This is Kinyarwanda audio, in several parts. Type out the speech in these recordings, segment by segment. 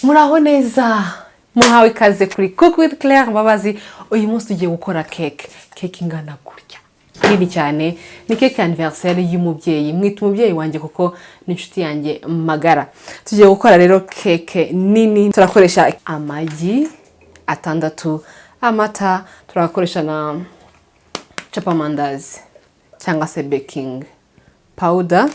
Muraho neza muhawe ikaze kuri Cook with Claire Mbabazi. Uyu munsi tugiye gukora cake ingana gutya nini cyane. Ni cake anniversaire y'umubyeyi, mwita umubyeyi wanjye kuko ni inshuti yanjye magara. Tugiye gukora rero cake nini. Turakoresha amagi 6, amata, turakoresha na chapamandazi cyangwa se baking powder.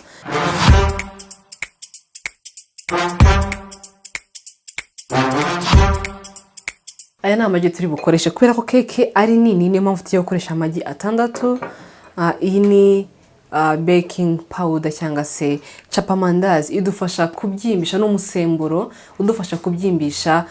Aya ni amagi turi bukoreshe kubera ko cake ari nini, niyo mpamvu tugiye gukoresha amagi 6. Iyi ni baking powder cyangwa se chapamandazi idufasha kubyimbisha, n'umusemburo udufasha kubyimbisha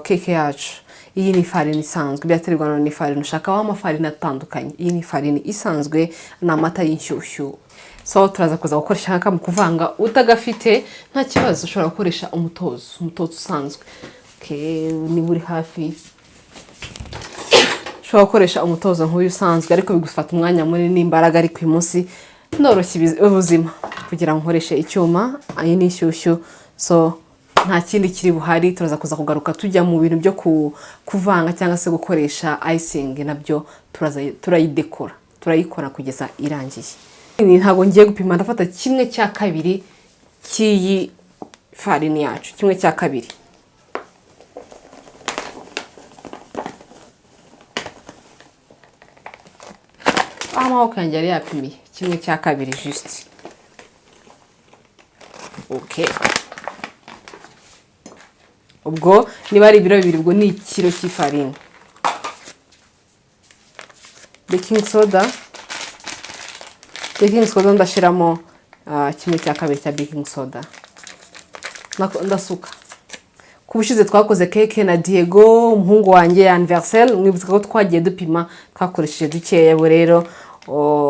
cake yacu. Iyi ni farini isanzwe, byaterwa n'ifarini ushaka, wa amafarini atandukanye. Iyi ni farini isanzwe n'amata y'inshyushyu. So turaza kuza gukoresha haka mu kuvanga. Utagafite nta kibazo, ushobora gukoresha umutozo usanzwe. Ni buri hafi ushobora gukoresha umutozo nk'uyu usanzwe, ariko bigufata umwanya munini n'imbaraga. Ariko uyu munsi noroshye ubuzima kugira ngo nkoreshe icyuma. Iyi ni inshyushyu, so nta kindi kiri buhari. Turaza kuza kugaruka tujya mu bintu byo kuvanga cyangwa se gukoresha icing, nabyo turayidekora, turayikora kugeza irangiye. Ntabwo ngiye gupima, ndafata 1/2 cy'iyi farini yacu, 1/2. Amaboko yanjye yari yapimiye 1/2 juste. Ubwo niba ari ibiro 2, ubwo ni ikiro cy'ifarini. Baking soda ndashiramo 1/2 cya baking soda. Ndasuka. Kubushize twakoze cake na Diego, umuhungu wanjye ya anniversaire. Mwibuka ko twagiye dupima, twakoresheje dukeya. Rero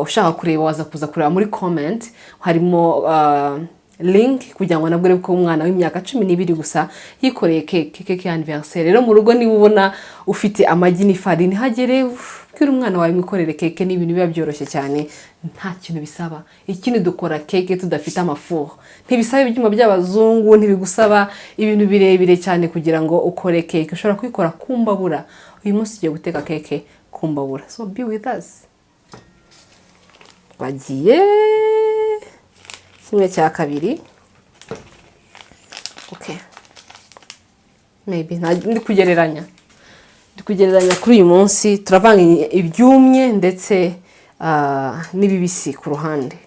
ushaka kureba waza kuza kureba muri comment, harimo link kugira ngo nabwo ko umwana w'imyaka 12 gusa yikoreye cake ya anniversaire. Rero mu rugo niba ubona ufite amagi n'ifarini, hagere bwira umwana wawe mikorere cake. Ni ibintu biba byoroshye cyane, nta kintu bisaba. Ikindi dukora cake tudafite amafuru, ntibisaba ibyuma by'abazungu, ntibigusaba ibintu birebire cyane kugira ngo ukore cake. Ushobora kuyikora kumbabura. Uyu munsi tugiye guteka cake kumbabura, so be with us. Bagiye 1/2. Maybe ndi kugereranya kuri uyu munsi. Turavanga ibyumye ndetse n'ibibisi ku ruhande,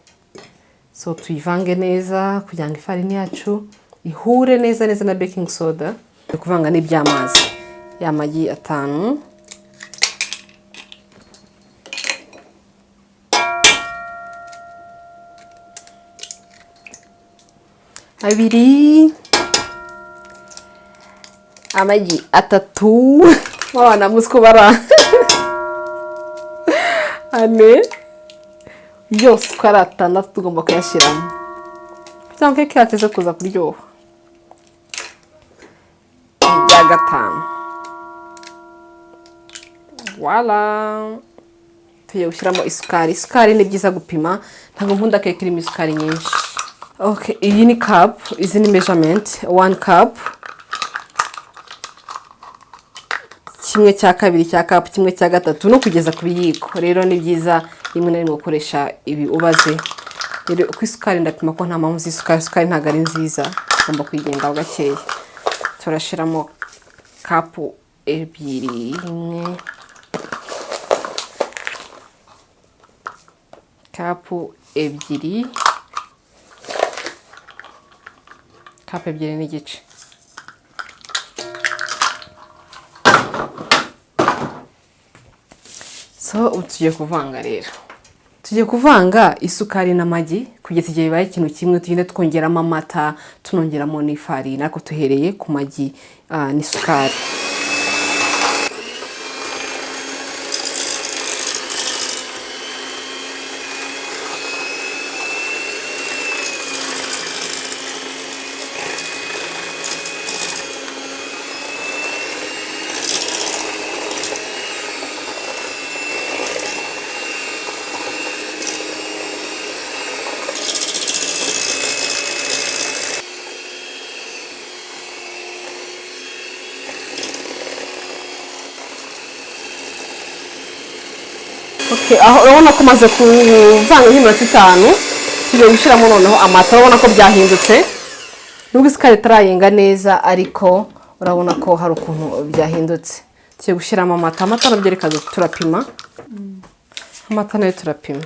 so tuyivange neza kugira ngo ifarini yacu ihure neza na baking soda. Kuvanga n'ibyamazi, y'amagi 5, abiri, amagi 3, wana muskubara ane, yose uko ari 6 tugomba kuyashyiramo kugira ngo cake yateze kuza kuryoha. Ibya 5, wala tugiye gushyiramo isukari. Isukari ni byiza gupima, ntabwo nkunda cake irimo isukari nyinshi. Iyi ni cup, izi ni measurement. 1 cup, 1/2 cya cup, 1/3, no kugeza ku biyiko. Rero ni byiza rimwe na rimwe gukoresha ibi ubaze. Rero ku isukari ndapima ko nta mpamvu z'isukari ntabwo ari nziza, ugomba kuyigendaho gakeya. Turashiramo cup 2, 1 cup 2, cup 2 n'igice. So tugiye kuvanga rero. Tugiye kuvanga isukari n'amagi kugeza igihe bibaye ikintu kimwe. Tugenda twongeramo amata, tunongeramo n'ifarini, ariko tuhereye ku magi n'isukari. Okay, aho urabona ko maze kuvanga nk'iminota 5 tugiye gushyiramo noneho amata. Urabona ko byahindutse nubwo isukari itarayenga neza ariko urabona ko hari ukuntu byahindutse. Tugiye gushyiramo amata. Amata nabyereka turapima. Amata nayo turapima.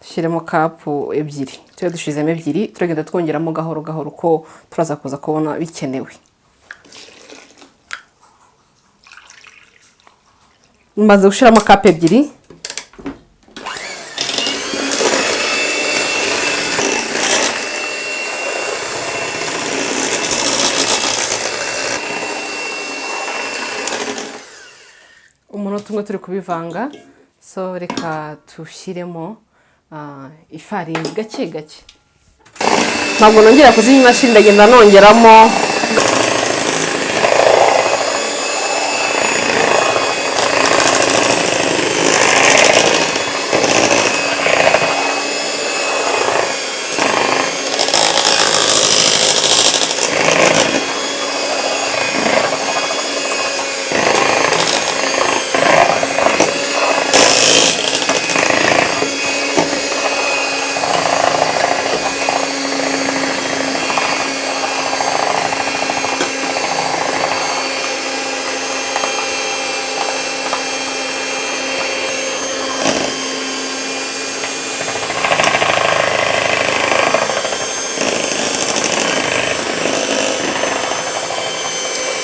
Dushyiremo kapu 2. Tuyo dushizemo 2 turagenda twongeramo gahoro gahoro ko turaza kuza kubona bikenewe. Maze gushyiramo kapu 2. Umunota umwe turi kubivanga, so reka tushyiremo ifarini gake gake. Ntabwo nongera kuzimya imashini, ndagenda nongeramo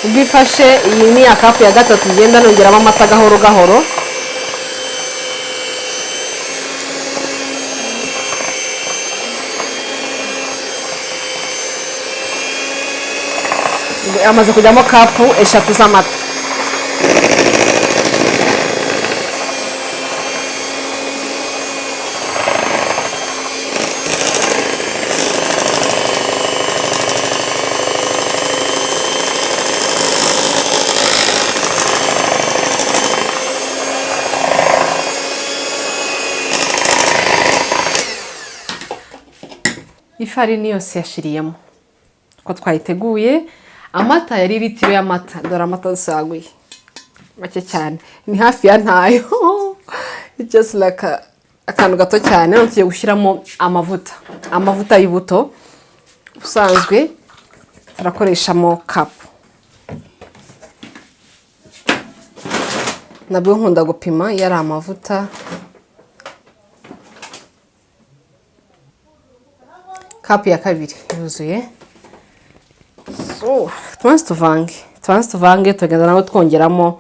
ubwifashe. Iyi ni akapu ya 3 ngenda nongeramo amata gahoro gahoro. Amaze kujyamo kapu 3 z'amata. Ifarini yose yashiriyemo ko twayiteguye. Amata yari litiro y'amata, dore amata dusaguye make cyane, ni hafi ya ntayo. It's just like akantu gato cyane. Tugiye gushyiramo amavuta y'ubuto usanzwe turakoreshamo kapu. Nabwo nkunda gupima yari amavuta. Kapu ya 2 yuzuye. So tuvange tugenda nawe twongeramo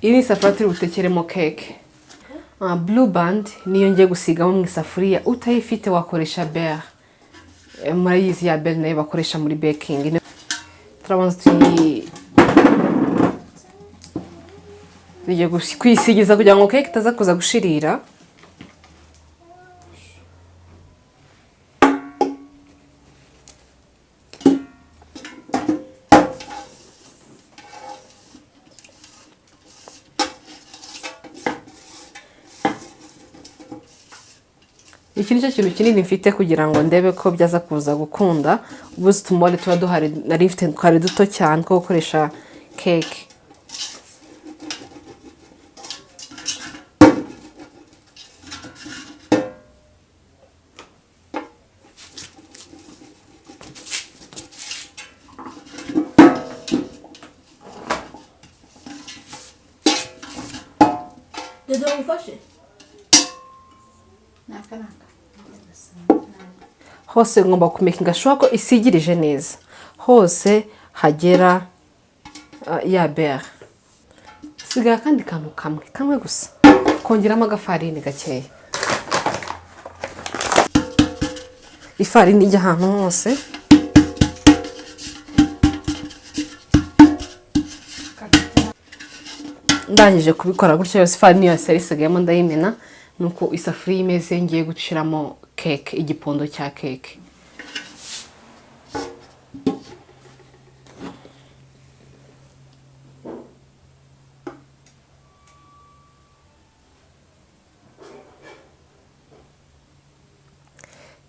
Ini safari turi butekeremo keke. Blue band niyo ngiye gusigamo mu isafuriya. Utayifite wakoresha beurre. Murayizi ya beurre nayo bakoresha muri baking. Turabanza tugiye kwisigiza kugira ngo keke itaza kuza gushirira. Iki nicyo kintu kinini mfite kugira ngo ndebe ko byaza kuza gukunda. Ubuze tumole tuba duhari, nari mfite twari duto cyane ko gukoresha keke. Dede umfashe? Hose ngomba kumekinga sure ko isigirije neza. Hose hagera ya beurre. Siga kandi kantu kamwe gusa. kongeramo agafarini gakeya, ifarini ijya ahantu hose. Ndangije kubikora gutyo yose ifarini yose yarisigayemo ndayimena, nuko isafuriya imeze ngiye gushyiramo keke, igipondo cya keke.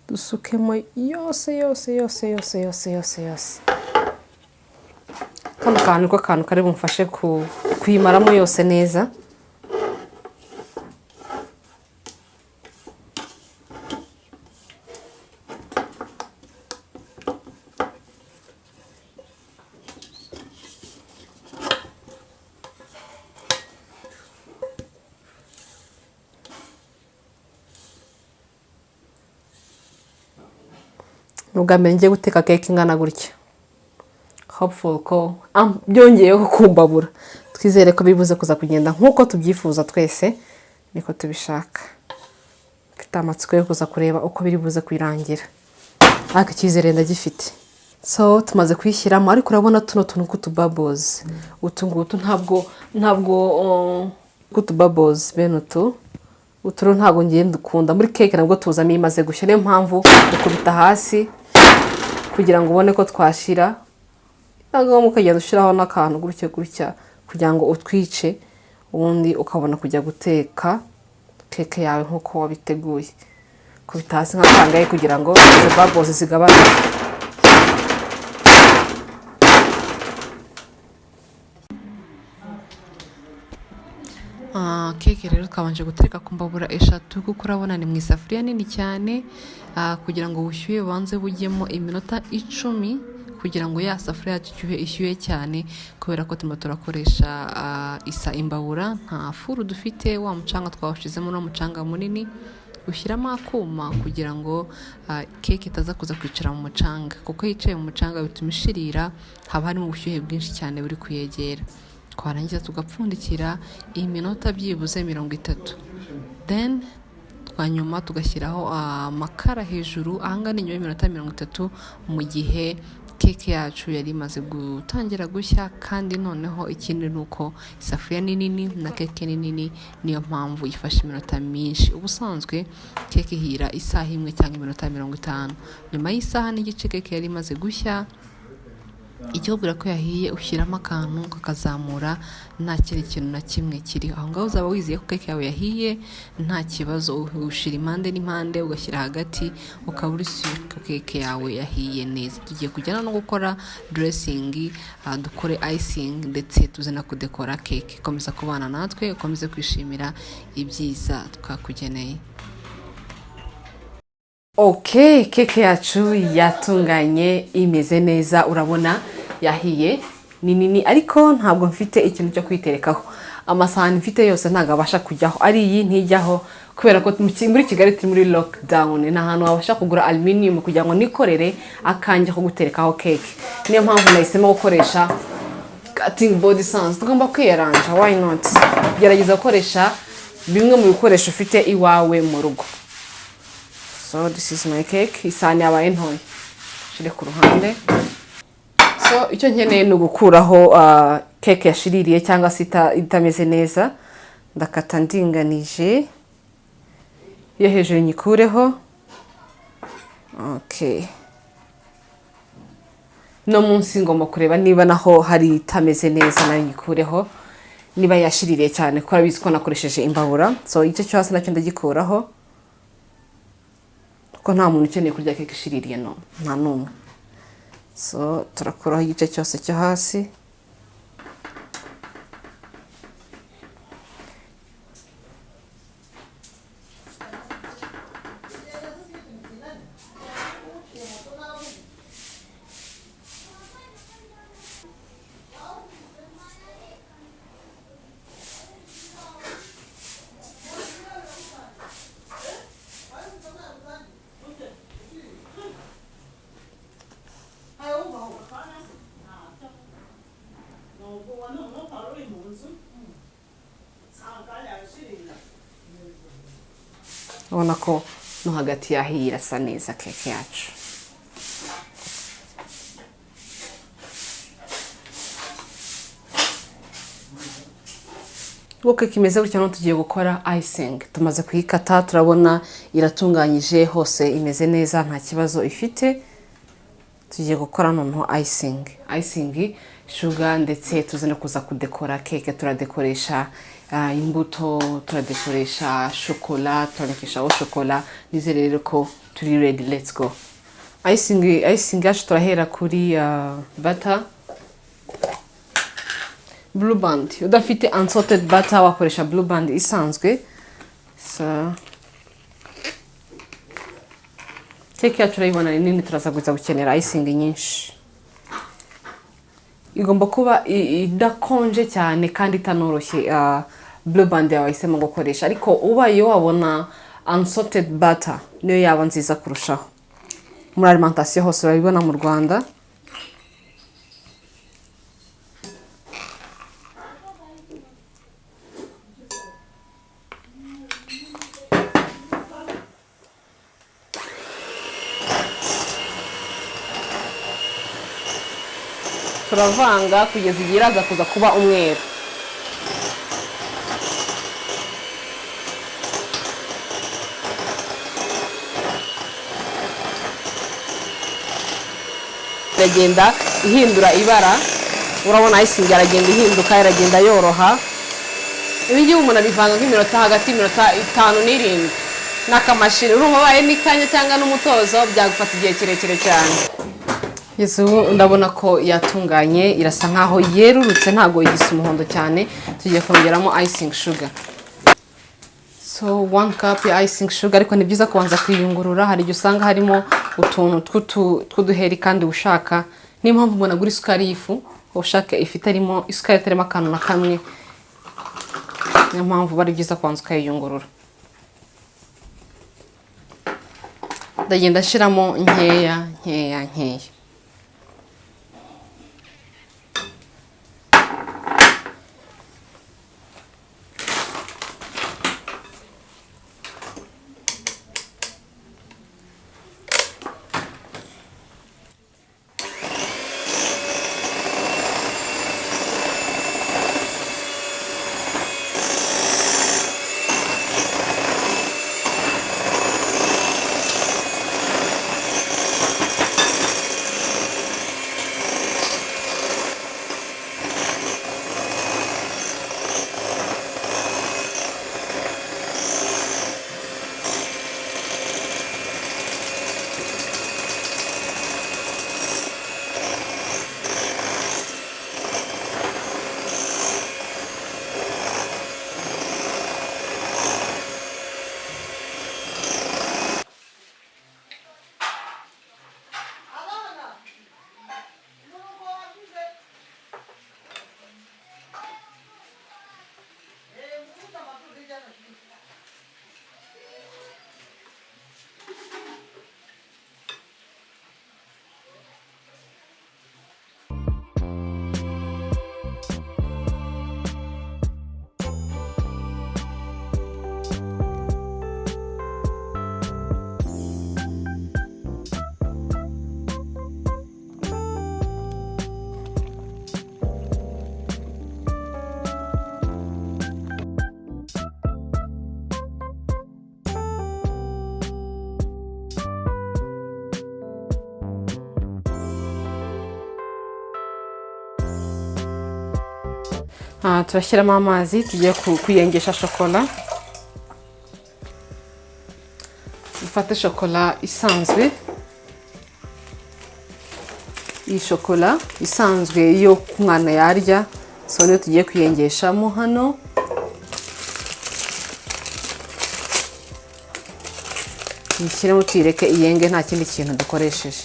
Dusukemo yose. Kano kantu niko kantu kari bumfashe kuyimaramo yose neza. Ubwa mbere ngiye guteka keke ingana gutya, hopeful ko byongeyeho kumbabura. Twizere ko bibuze kuza kugenda nk'uko tubyifuza twese, niko tubishaka. Mfite amatsiko yo kuza kureba uko biri buze kuyirangira, ariko icyizere ndagifite. So tumaze kuyishyiramo, ariko urabona tuno tuntu k'utububbles, utu ngutu ntabwo k'utububbles bene uturo ntabwo ngiye dukunda muri keke, nabwo tuzamo imaze gushya. Niyo mpamvu dukubita hasi kugira ngo ubone ko twashira, ntabwo ukagenda ushyiraho n'akantu gutya kugira ngo utwice, ubundi ukabona kujya guteka keke yawe nk'uko wabiteguye. Kubita hasi nk'akangahe kugira ngo izo bubbles zigabanuke. Keke rero twabanje gutereka ku mbabura 3 kuko urabona ni mu isafuriya nini cyane, kugira ngo ubushyuhe bubanze bujyemo iminota 10 kugira ngo ya safuriya yacu ishyuhe cyane, kubera ko turimo turakoresha imbabura, nta furu dufite. Wa mucanga twawushizemo no mucanga munini, ushyiramo akuma kugira ngo keke itaza kuza kwicara mu mucanga, kuko yicaye mu mucanga bituma ishirira, haba harimo ubushyuhe bwinshi cyane buri kuyegera. Twarangiza tugapfundikira iminota byibuze 30, then twanyuma tugashyiraho amakara hejuru ahangana inyuma y'iminota 30, mu gihe keke yacu yari imaze gutangira gushya. Kandi noneho ikindi nuko isafuriya ni nini na keke ni nini, niyo mpamvu ifashe iminota myinshi. Ubusanzwe keke ihira isaha imwe cyangwa iminota 50. Nyuma y'isaha n'igice keke yari imaze gushya. Ikibwira ko yahiye, ushyiramo akantu kakazamura, nta kindi kintu na kimwe kiri aho ngaho, uzaba wizeye ko keke yawe yahiye nta kibazo. Ushira impande n'impande, ugashyira hagati, ukaba uri sure ko keke yawe yahiye neza. Tugiye kujyana no gukora dressing, dukore icing, ndetse tuze no kudekora keke. Komeza kubana natwe, ukomeze kwishimira ibyiza twakugeneye. Okay, keke yacu yatunganye, imeze neza, urabona yahiye, ni nini, ariko ntabwo mfite ikintu cyo kwiterekaho. Amasahani mfite yose ntabwo abasha kujyaho, ari iyi ntijyaho kubera ko muri Kigali turi muri lockdown. Ni ahantu wabasha kugura aluminium kugira ngo nikorere akanja ko guterekaho keke. Niyo mpamvu nahisemo gukoresha cutting board sans. Tugomba kwiyaranja, why not? Gerageza gukoresha bimwe mu bikoresho ufite iwawe mu rugo. So this is my cake. Isahani yabaye ntoya, shire ku ruhande. So icyo nkeneye ni ugukuraho keke yashiririye cyangwa se itameze neza. Ndakata ndinganije, iyo hejuru nyikureho. Okay, no munsi ngomba kureba niba naho hari itameze neza, nayo nyikureho. Niba yashiririye cyane kuko arabizi ko nakoresheje imbabura. So icyo cyo hasi nacyo ndagikuraho, ko nta muntu ukeneye kurya keke ishiririye, no, nta n'umwe. So turakuraho igice cyose cyo hasi. ubona ko no hagati yahiye irasa neza keke yacu. Uko kimeze gutya no tugiye gukora icing. Tumaze kuyikata turabona iratunganyije hose imeze neza nta kibazo ifite. Tugiye gukora noneho icing. Icing sugar ndetse tuzane kuza kudekora keke. Turadekoresha imbuto, turadekoresha chocolat, turanekeshaho chocolat. Nizere rero ko turi ready, let's go. Icing yacu turahera kuri butter. Blue band. Udafite unsalted butter wakoresha blue band isanzwe. So keke yacu urayibona ni nini, turaza gukenera icing nyinshi. Igomba kuba idakonje cyane kandi itanoroshye blue band yawe isema gukoresha, ariko ubaye wabona unsalted butter niyo yaba nziza kurushaho. Muri alimentation hose urabibona mu Rwanda. Turavanga kugeza igihe iraza kuza kuba umweru. Iragenda ihindura ibara, urabona icing yaragenda ihinduka, iragenda yoroha. Ibi ngiye umuntu abivanga nk'iminota hagati y'iminota 5 n'irindwi n'akamashini. Urumva baye n'ikanya cyangwa n'umutozo byagufata igihe kirekire cyane. Yesu ndabona ko yatunganye, irasa nkaho yerurutse, ntago igisa umuhondo cyane. Tugiye kongeramo icing sugar. So 1 cup ya icing sugar, ariko ni byiza kubanza kwiyungurura. Hari usanga harimo utuntu tw'uduheri kandi ushaka. Ni impamvu umuntu agura isukari y'ifu, ushaka ifite arimo isukari itarimo akantu na kamwe. Ni impamvu bari byiza kubanza ukayiyungurura. Ndagenda nshiramo nkeya. Turashyiramo amazi, tugiye kuyengesha chocolat. Dufate chocolat isanzwe. Iyi chocolat isanzwe iyo umwana yarya, so niyo tugiye kuyengeshamo hano. Nishyiremo tuyireke iyenge, nta kindi kintu dukoresheje.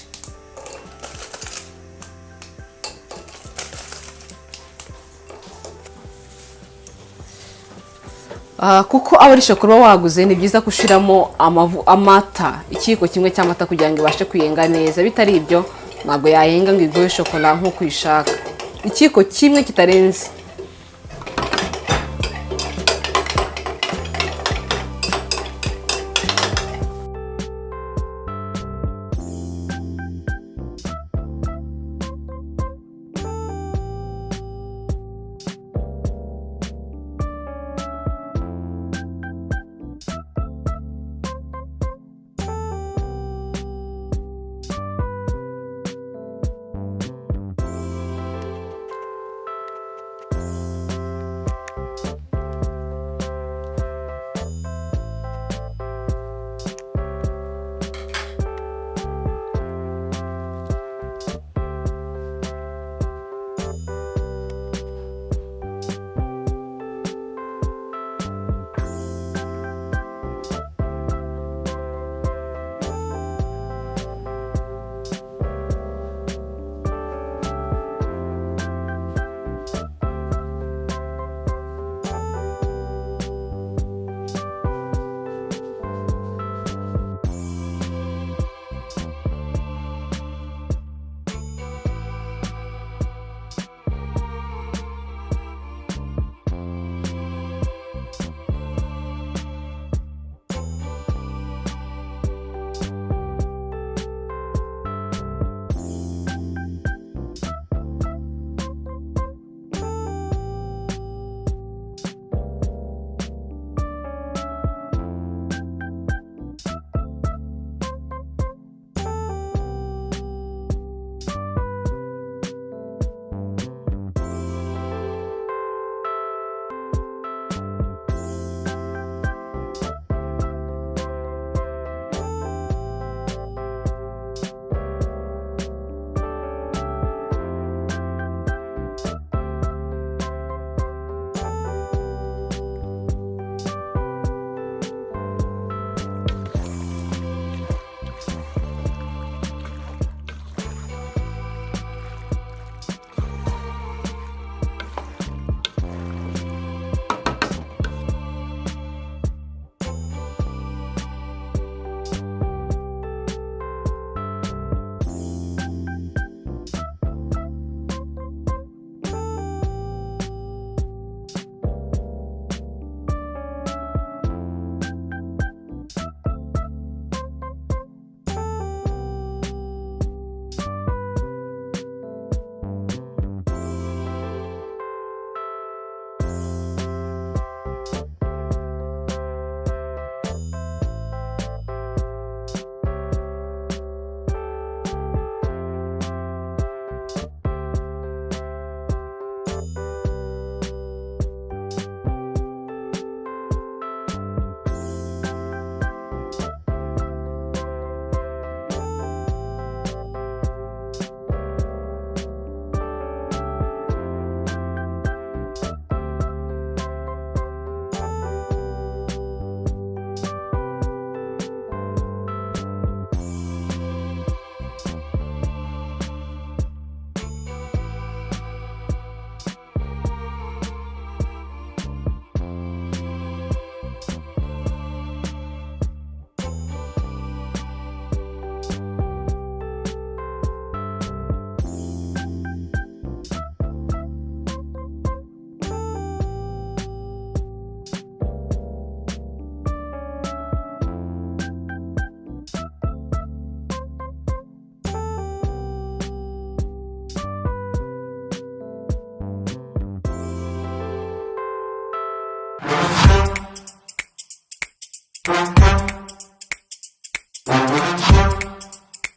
Kuko abari shokora waguze ni byiza kushiramo amata, ikiko kimwe cy'amata kugira ngo ibashe kuyenga neza. Bitari ibyo ntabwo yayenga ngo igoye shokora nko kwishaka. Ikiko kimwe kitarenze.